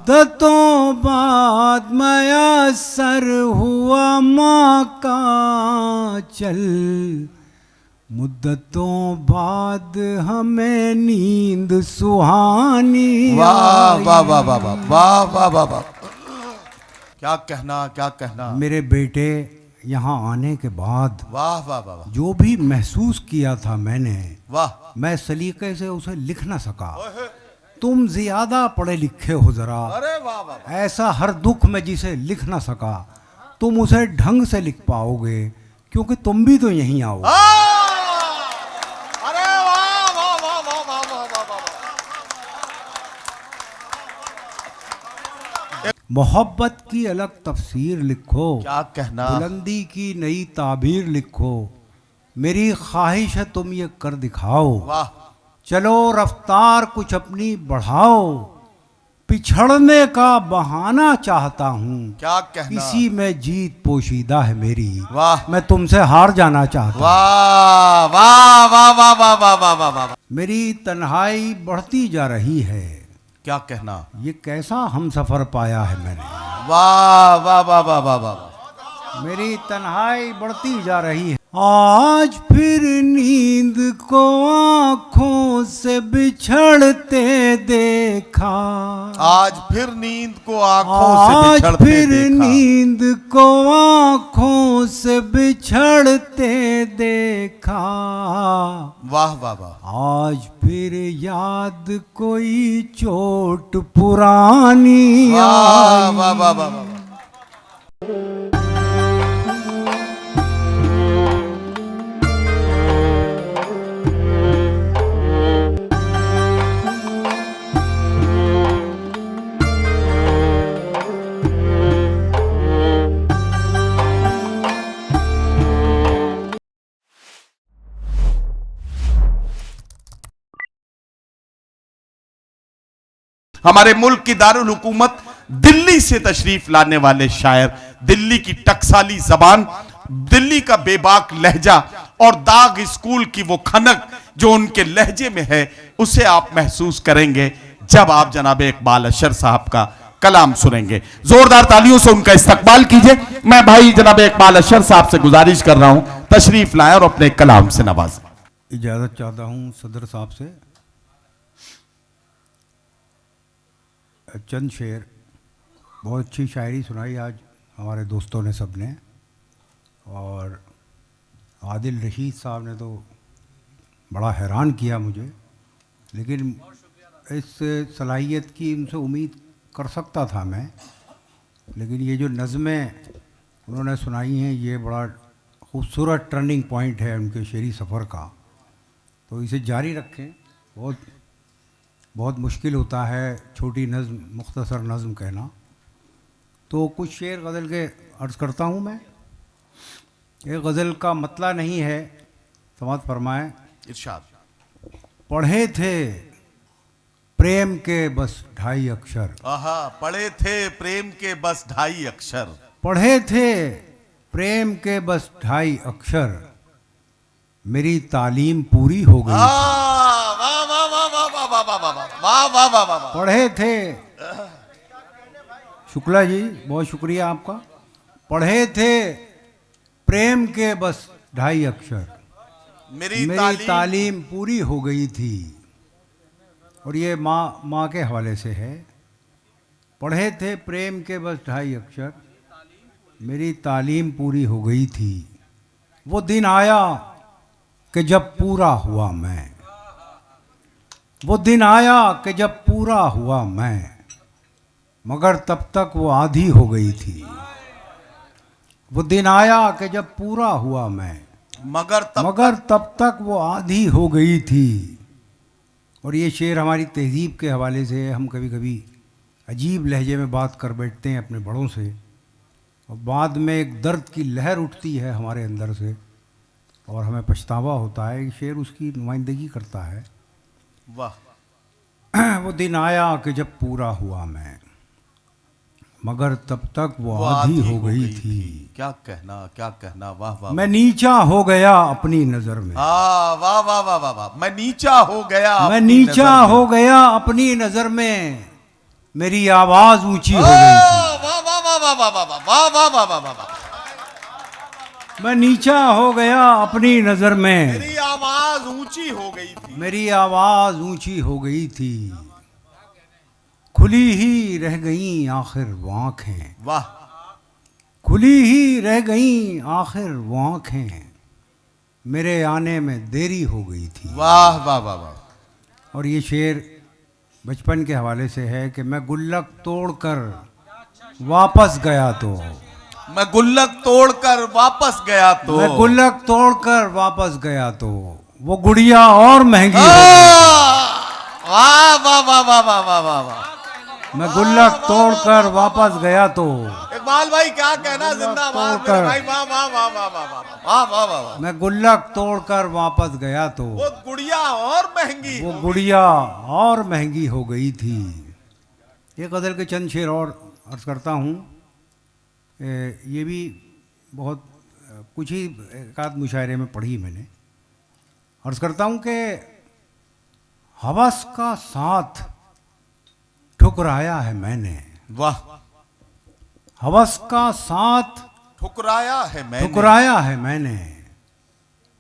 मुद्दतों बाद मयसर हुआ माँ का चल, मुद्दतों बाद हमें नींद सुहानी। वाह वाह वाह वाह वाह वाह वाह वाह वाह, क्या कहना क्या कहना। मेरे बेटे यहाँ आने के बाद वाह वाह वाह वाह, जो भी महसूस किया था मैंने, वाह। मैं सलीके से उसे लिख ना सका। तुम ज्यादा पढ़े लिखे हो जरा, अरे वाह वाह वाह। ऐसा हर दुख में जिसे लिख ना सका, तुम उसे ढंग से लिख पाओगे, क्योंकि तुम भी तो यहीं आओ। अरे वाह वाह वाह वाह वाह वाह वाह वाह। मोहब्बत की अलग तफसीर लिखो, क्या कहना। बुलंदी की नई ताबीर लिखो, मेरी ख्वाहिश है तुम ये कर दिखाओ। वाह। चलो रफ्तार कुछ अपनी बढ़ाओ, पिछड़ने का बहाना चाहता हूँ, क्या कहना। इसी में जीत पोशीदा है मेरी। वाह। मैं तुमसे हार जाना चाहता हूँ। वाह वाह वाह वाह वाह वाह वाह वाह वाह। मेरी तन्हाई बढ़ती जा रही है, क्या कहना। ये कैसा हम सफर पाया है मैंने। वाह वाह वाह वाह वाह वाह। मेरी तन्हाई बढ़ती जा रही है, आज फिर नींद को आंखों से बिछड़ते देखा, आज फिर नींद को आंखों से आज बिछड़ते फिर देखा। नींद को आंखों से बिछड़ते देखा, वाह वाह वाह। आज फिर याद कोई चोट पुरानी वाह आई। वाह वाह वाह वाह। हमारे मुल्क की दारुल हुकूमत दिल्ली से तशरीफ लाने वाले शायर, दिल्ली की टकसाली जबान, दिल्ली का बेबाक लहजा और दाग स्कूल की वो खनक जो उनके लहजे में है, उसे आप महसूस करेंगे जब आप जनाब इकबाल अशर साहब का कलाम सुनेंगे। जोरदार तालियों से उनका इस्तकबाल कीजिए। मैं भाई जनाब इकबाल अशर साहब से गुजारिश कर रहा हूं, तशरीफ लाएं और अपने कलाम से नवाजें। इजाज़त चाहता हूँ सदर साहब से। चंद शेर, बहुत अच्छी शायरी सुनाई आज हमारे दोस्तों ने सब ने, और आदिल रशीद साहब ने तो बड़ा हैरान किया मुझे, लेकिन इस सलाहियत की उनसे उम्मीद कर सकता था मैं। लेकिन ये जो नज़में उन्होंने सुनाई हैं, ये बड़ा खूबसूरत टर्निंग पॉइंट है उनके शेरी सफ़र का, तो इसे जारी रखें। बहुत मुश्किल होता है छोटी नज़्म, मुख्तसर नज़्म कहना। तो कुछ शेर गज़ल के अर्ज़ करता हूँ मैं। एक गज़ल का मतला नहीं है, समाअत फरमाएं। इरशाद। पढ़े थे प्रेम के बस 2.5 अक्षर, आहा, पढ़े थे प्रेम के बस 2.5 अक्षर, पढ़े थे प्रेम के बस 2.5 अक्षर, मेरी तालीम पूरी हो गई। पढ़े थे, शुक्ला जी बहुत शुक्रिया आपका। पढ़े थे प्रेम के बस 2.5 अक्षर, मेरी तालीम पूरी हो गई थी। और ये माँ के हवाले से है। पढ़े थे प्रेम के बस 2.5 अक्षर, मेरी तालीम पूरी हो गई थी। वो दिन आया कि जब पूरा हुआ मैं, वो दिन आया कि जब पूरा हुआ मैं, मगर तब तक वो आधी हो गई थी। वो दिन आया कि जब पूरा हुआ मैं, मगर तब तक वो आधी हो गई थी। और ये शेर हमारी तहजीब के हवाले से है। हम कभी कभी अजीब लहजे में बात कर बैठते हैं अपने बड़ों से, और बाद में एक दर्द की लहर उठती है हमारे अंदर से, और हमें पछतावा होता है। ये शेर उसकी नुमाइंदगी करता है। वाह। वो दिन आया कि जब पूरा हुआ मैं, मगर तब तक वो आधी हो गई थी। क्या कहना क्या कहना। वाह वाह। मैं नीचा हो गया अपनी नजर में। वाह वाह वाह वाह वाह। मैं नीचा हो गया, मैं नीचा हो गया अपनी नजर में, मेरी आवाज ऊंची हो गई थी। वाह वाह वाह वाह वाह वाह वाह वाह वाह वाह वाह वाह। मैं नीचा हो गया अपनी नजर में, मेरी आवाज ऊंची हो गई थी। मेरी आवाज ऊंची हो गई थी, खुली ही रह गई आखिर वो आंखें, वाह खुली ही रह गई आखिर वो आंखें, मेरे आने में देरी हो गई थी। वाह वाह वाह वाह। और ये शेर बचपन के हवाले से है कि मैं गुल्लक तोड़कर वापस गया तो, मैं गुल्लक तोड़कर वापस गया तो, मैं गुल्लक तोड़कर वापस गया तो वो गुड़िया और महंगी हो गई। वाह वाह वाह वाह वाह वाह वाह वाह। मैं गुल्लक तोड़कर वापस गया तो, इकबाल भाई क्या कहना, जिंदाबाद मेरे भाई। वाह वाह वाह वाह वाह वाह वाह वाह वाह। मैं गुल्लक तोड़कर वापस गया तो वो गुड़िया और महंगी, वो गुड़िया और महंगी हो गई थी। ये गज़ल के चंद शेर और अर्ज करता हूँ। ये भी बहुत कुछ ही एक आध मुशायरे में पढ़ी मैंने। अर्ज करता हूँ कि हवस का साथ ठुकराया है मैंने, वाह। हवस का साथ ठुकराया है मैंने, ठुकराया है मैंने,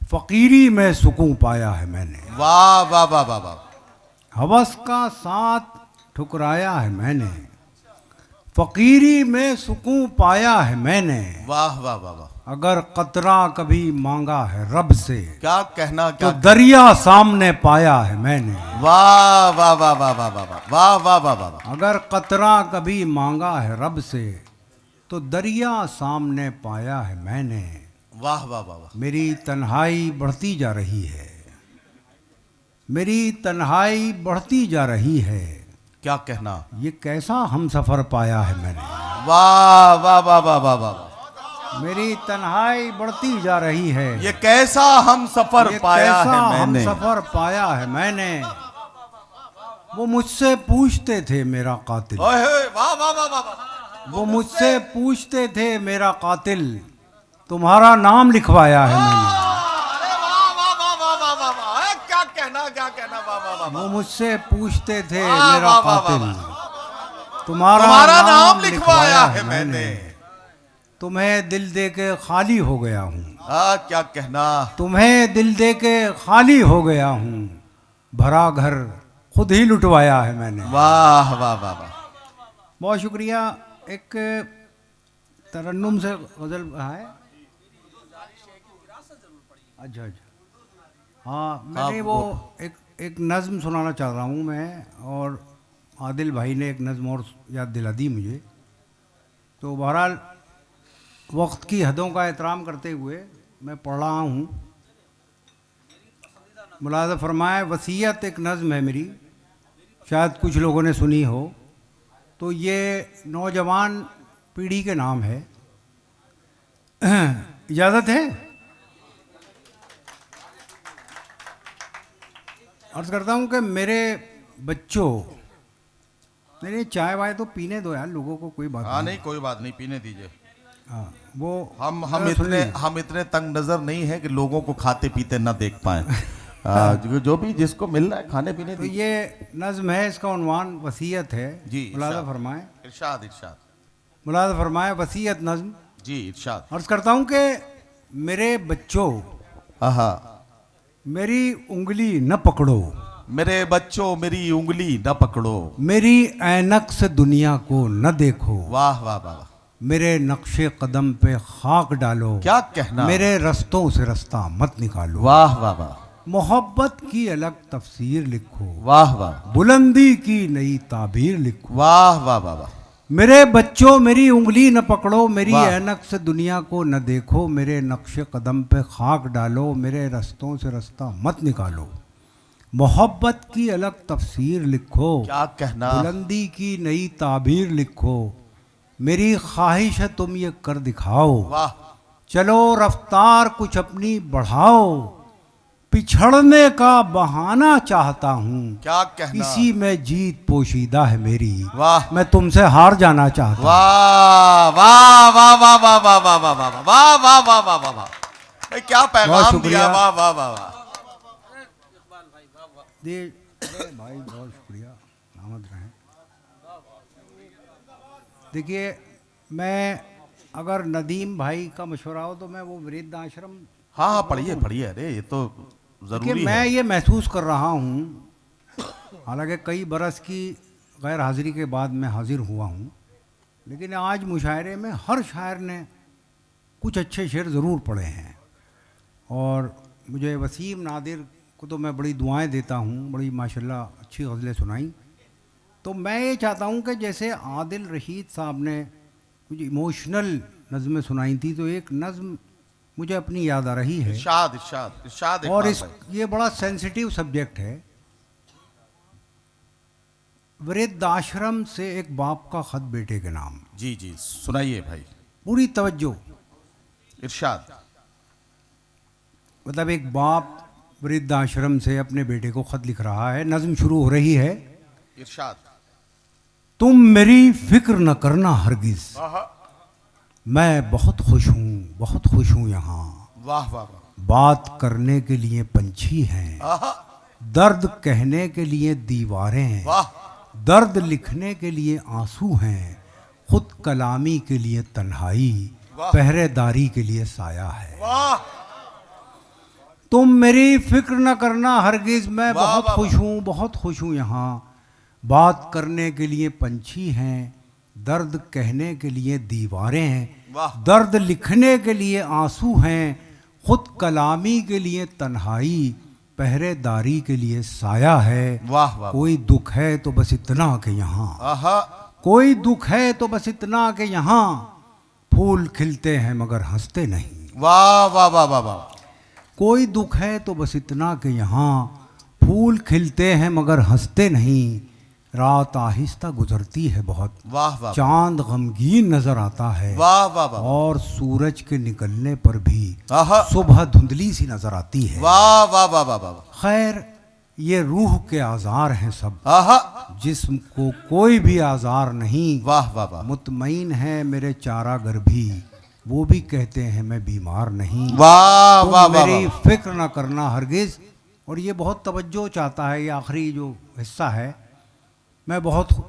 फकीरी में सुकून पाया है मैंने। वाह वाह वाह वाह वाह। हवस का साथ ठुकराया है मैंने, फकीरी में सुकून पाया है मैंने। वाह वाह वाह वाह। अगर कतरा कभी मांगा है रब से, क्या कहना, तो क्या। दरिया सामने पाया है मैंने। वाह वाह वाह वाह वाह वाह वाह वाह वाह वाह। अगर कतरा कभी मांगा है रब से, तो दरिया सामने पाया है मैंने। वाह वाह वाह वाह। मेरी तन्हाई बढ़ती जा रही है, मेरी तन्हाई बढ़ती जा रही है, क्या कहना। ये कैसा हम सफर पाया है मैंने। वाह वाह वाह वाह वाह वाह। मेरी तन्हाई बढ़ती जा रही है, ये कैसा हम सफर ये पाया कैसा है हम मैंने। सफर पाया है मैंने। वो मुझसे पूछते थे मेरा कातिल, ओए होए, वाह वाह वाह वाह वाह। वो मुझसे पूछते थे मेरा कातिल, तुम्हारा नाम लिखवाया है मैंने। अरे वाह वाह वाह वाह वाह वाह वाह। क्या कहना, क्या कहना। वाह वाह वाह। वो मुझसे पूछते थे वाह, मेरा वाह, वाह, कातिल, वाह, तुम्हारा नाम लिखवाया है मैंने। तुम्हें दिल दे के खाली हो गया हूँ, क्या कहना। तुम्हें दिल दे के खाली हो गया हूँ, भरा घर खुद ही लुटवाया है मैंने। वाह वाह वाह वाह। बहुत शुक्रिया। एक तरन्नुम से गज़ल है। अच्छा अच्छा, हाँ मैंने वो एक नज़्म सुनाना चाह रहा हूँ मैं, और आदिल भाई ने एक नज़्म और याद दिला दी मुझे। तो बहरहाल वक्त की हदों का एहतराम करते हुए मैं पढ़ रहा हूँ। मुलाज़ा फरमाए, वसीयत एक नज़्म है मेरी, शायद कुछ लोगों ने सुनी हो। तो ये नौजवान पीढ़ी के नाम है। इजाज़त है? अर्ज़ करता हूँ कि मेरे बच्चों, नहीं चाय वाय तो पीने दो यार लोगों को, कोई बात हाँ नहीं, कोई बात नहीं, पीने दीजिए। हाँ वो हम इतने तंग नजर नहीं है कि लोगों को खाते पीते ना देख पाए। जो भी जिसको मिल रहा है खाने पीने तो दीजिए। ये नज़्म है, इसका उन्वान वसीयत है। जी, मुलाज़ा इरशाद। फरमाए, इरशाद इरशाद। मुलाज़ा फरमाए, वसीयत नज़्म। जी इरशाद। अर्ज़ करता हूँ कि मेरे बच्चों, आहा। मेरी उंगली न पकड़ो, मेरे बच्चों मेरी उंगली न पकड़ो, मेरी ऐनक से दुनिया को न देखो, वाह वाह वाह। मेरे नक्शे कदम पे खाक डालो, क्या कहना। मेरे रस्तों से रास्ता मत निकालो, वाह वाह वाह। मोहब्बत की अलग तफसीर लिखो, वाह वाह। बुलंदी की नई ताबीर लिखो, वाह वाह वाह वाह। मेरे बच्चों मेरी उंगली न पकड़ो, मेरी वाह। ऐनक से दुनिया को न देखो, मेरे नक्शे कदम पे खाक डालो, मेरे रस्तों से रास्ता मत निकालो, मोहब्बत की अलग तफसीर लिखो, क्या कहना। बुलंदी की नई ताबीर लिखो, मेरी ख्वाहिश है तुम ये कर दिखाओ, वाह। चलो रफ्तार कुछ अपनी बढ़ाओ, पिछड़ने का बहाना चाहता हूँ, क्या कहना। इसी में जीत पोशीदा है मेरी, वाह। मैं तुमसे हार जाना चाहता हूँ। वाह वाह वाह वाह वाह वाह वाह वाह वाह वाह वाह वाह वाह वाह वाह। क्या पैगाम शुक्रिया। दिया। वाह वाह वाह वाह। भाई बहुत शुक्रिया, नामद रहें। देखिए, मैं अगर नदीम भाई का मशवरा हो तो मैं वो वृद्ध आश्रम, हाँ हाँ, पढ़िए पढ़िए, अरे ये तो कि जरूरी मैं है। ये महसूस कर रहा हूँ, हालांकि कई बरस की गैर हाजिरी के बाद मैं हाजिर हुआ हूँ, लेकिन आज मुशायरे में हर शायर ने कुछ अच्छे शेर ज़रूर पढ़े हैं। और मुझे वसीम नादिर को तो मैं बड़ी दुआएं देता हूँ, बड़ी माशाल्लाह अच्छी गज़लें सुनाई। तो मैं ये चाहता हूँ कि जैसे आदिल रशीद साहब ने कुछ इमोशनल नज़में सुनाई थी, तो एक नज़म मुझे अपनी याद आ रही है। इरशाद इरशाद इरशाद और इकबाल इस भाई। ये बड़ा सेंसिटिव सब्जेक्ट है। वृद्ध आश्रम से एक बाप का खत बेटे के नाम। जी जी, सुनाइए भाई। पूरी तवज्जो। इरशाद। मतलब एक बाप वृद्ध आश्रम से अपने बेटे को खत लिख रहा है। नज़म शुरू हो रही है। इरशाद। तुम मेरी फिक्र न करना हरगिज, मैं बहुत खुश हूँ यहाँ। वाह वाह वाह। बात करने के लिए पंछी हैं, आहा, दर्द कहने के लिए दीवारें हैं, वाह दर्द लिखने के लिए आंसू हैं, खुद कलामी के लिए तन्हाई, वाह। पहरेदारी के लिए साया है। वाह। तुम मेरी फिक्र न करना हरगिज, मैं वाह, बहुत वाह, बहुत खुश हूँ यहाँ। बात करने के लिए पंछी हैं, दर्द कहने के लिए दीवारें हैं, वाह। दर्द लिखने के लिए आंसू हैं, खुद कलामी के लिए तन्हाई, पहरेदारी के लिए साया है। वाह वाह। कोई दुख है तो बस इतना कि यहाँ, आहा, कोई दुख है तो बस इतना कि यहाँ फूल खिलते हैं मगर हंसते नहीं। वाह वाह वाह वाह वाह। कोई दुख है तो बस इतना कि यहाँ फूल खिलते हैं मगर हंसते नहीं। रात आहिस्ता गुजरती है बहुत, वाह वाह चांद गमगीन नजर आता है, वाह वाह वाह। और सूरज के निकलने पर भी आहा, सुबह धुंधली सी नजर आती है। वाह वाह वाह वाह वाह। खैर, ये रूह के आजार हैं सब, आहा, जिस्म को कोई भी आजार नहीं। वाह वाह वाह। मुतमईन है मेरे चारागर भी, वो भी कहते हैं मैं बीमार नहीं। वाह तुम वाह वाह मेरी वाह। फिक्र ना करना हरगिज। और ये बहुत तवज्जो चाहता है, ये आखिरी जो हिस्सा है।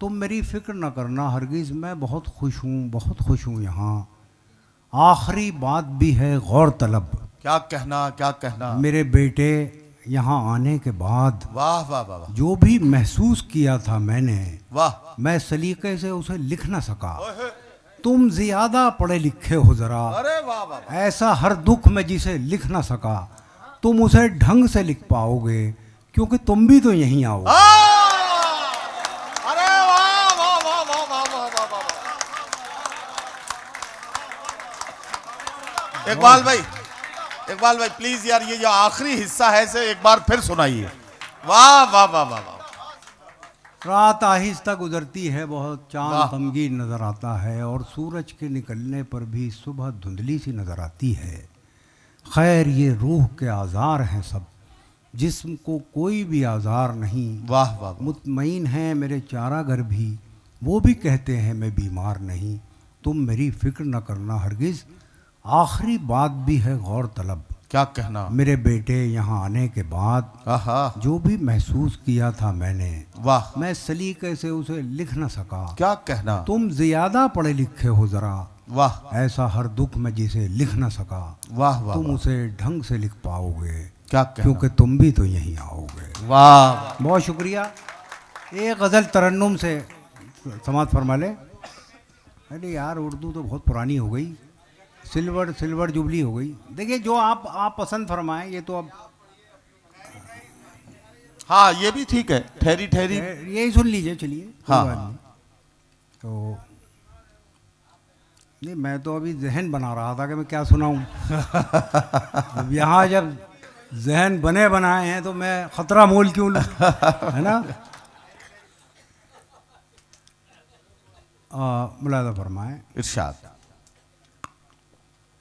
तुम मेरी फिक्र न करना हरगिज, मैं बहुत खुश हूँ यहाँ। आखिरी बात भी है गौर तलब, क्या कहना क्या कहना। मेरे बेटे यहाँ आने के बाद वाह वाह वाह वाह। जो भी महसूस किया था मैंने, वाह। मैं सलीके से उसे लिख ना सका। तुम ज्यादा पढ़े लिखे हो जरा, अरे वाह वाह वाह। ऐसा हर दुख में जिसे लिख ना सका, तुम उसे ढंग से लिख पाओगे, क्योंकि तुम भी तो यहीं आओ। अरे वाह वाह वाह वाह वाह वाह वाह वाह। इकबाल भाई प्लीज यार, ये जो आखिरी हिस्सा है इसे एक बार फिर सुनाइए। वाह वाह वाह वाह वाह। रात आहिस्ता गुजरती है बहुत, चांद वाह। गमगीन नजर आता है, और सूरज के निकलने पर भी सुबह धुंधली सी नजर आती है। खैर, ये रूह के आजार हैं सब, जिस्म को कोई भी आजार नहीं। वाह वाह वाह। मुतमईन हैं मेरे चारागर भी, वो भी कहते हैं मैं बीमार नहीं। तुम मेरी फिक्र न करना हरगिज। आखिरी बात भी है गौर तलब, क्या कहना। मेरे बेटे यहाँ आने के बाद आहा, जो भी महसूस किया था मैंने, वाह। मैं सलीके से उसे लिख न सका। क्या कहना। तुम ज्यादा पढ़े लिखे हो जरा, वाह ऐसा हर दुख में जिसे लिख न सका, वाह वाह। तुम उसे ढंग से लिख पाओगे, क्या कहना। क्योंकि तुम भी तो यहीं आओगे। वाह। बहुत शुक्रिया। एक गज़ल तरन्नुम से समाप्त फरमा ले। अरे यार, उर्दू तो बहुत पुरानी हो गई, सिल्वर जुबली हो गई। देखिए, जो आप पसंद फरमाएं, ये तो अब हाँ, ये भी ठीक है। ठहरी ठहरी। यही सुन लीजिए, चलिए। कोई हाँ, बात हाँ। नहीं। तो नहीं, मैं तो अभी जहन बना रहा था कि मैं क्या सुनाऊं। अब यहाँ जब जहन बने बनाए हैं तो मैं खतरा मोल क्यों लूं, है ना। मुलादा फरमाए। इरशाद।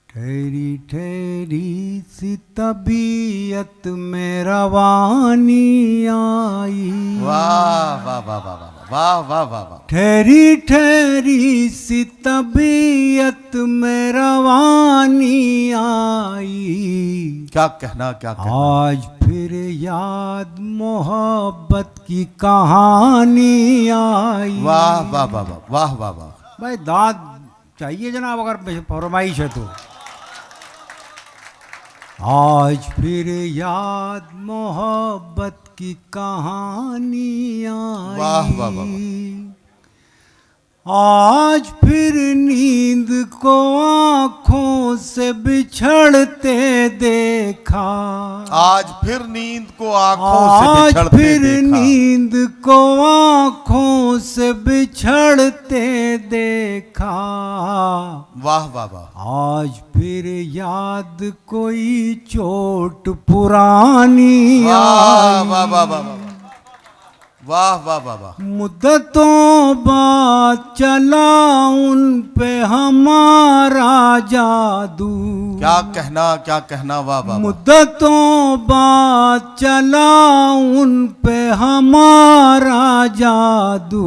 ठहरी ठहरी सी तबीयत में रवानी आई, वाह वाह वाह वाह वाह वाह वाह वाह। ठहरी ठहरी सी तबीयत में रवानी आई। क्या कहना क्या कहना। आज फिर याद मोहब्बत की कहानी आई। वाह वाह वाह वाह वाह वाह वाह। भाई दांत चाहिए जनाब, अगर फरमाइश है तो। आज फिर याद मोहब्बत की कहानी आई, वाह वाह वाह। आज फिर नींद को आंखों से बिछड़ते देखा, आज फिर नींद को आंखों से आज बिछड़ते फिर देखा। नींद को आंखों से बिछड़ते देखा, वाह वाह वाह। आज फिर याद कोई चोट पुरानी वाह आई, वाह वाह वाह वाह वाह वाह वाह वाह। मुद्दतों बाद चला उन पे हमारा जादू, क्या कहना, वाह वाह वाह। मुद्दतों बाद चला उन पे हमारा जादू,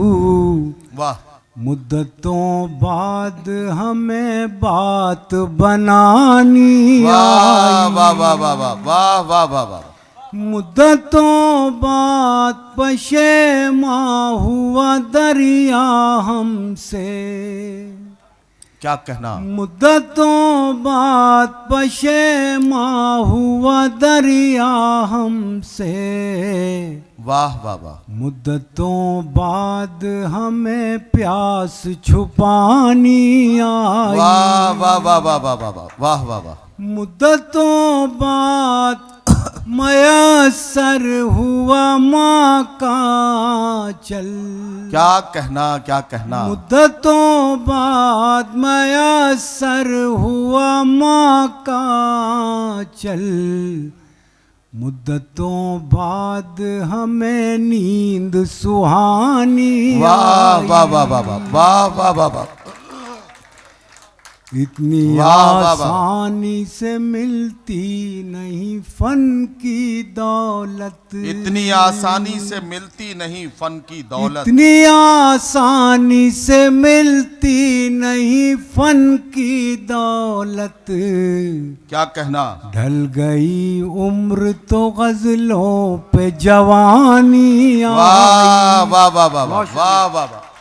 वाह। मुद्दतों बाद हमें बात बनानी वाह आई, वाह वाह वाह वाह वाह वाह वाह वाह। मुद्दतों बाद पशेमा हुआ दरिया हमसे, क्या कहना। मुद्दतों बाद पशेमा हुआ दरिया हमसे, वाह वाह वाह। मुद्दतों बाद हमें प्यास छुपानी आई, वाह वाह वाह वाह वाह वाह वाह वाह वाह वाह। मुद्दतों बाद मयसर हुआ माँ का चल, क्या कहना। मुद्दतों बाद मयसर हुआ माँ का चल, मुद्दतों बाद हमें नींद सुहानी वाह आई, वाह वाह वाह वाह वाह वाह वाह वाह। इतनी वाह, वाह, वाह। आसानी से मिलती नहीं फन की दौलत, इतनी आसानी से मिलती नहीं फन की दौलत, इतनी आसानी से मिलती नहीं फन की दौलत, क्या कहना। ढल गई उम्र तो गजलों पे जवानी आई। वाह वाह वाह वाह वाह वाह वाह वाह।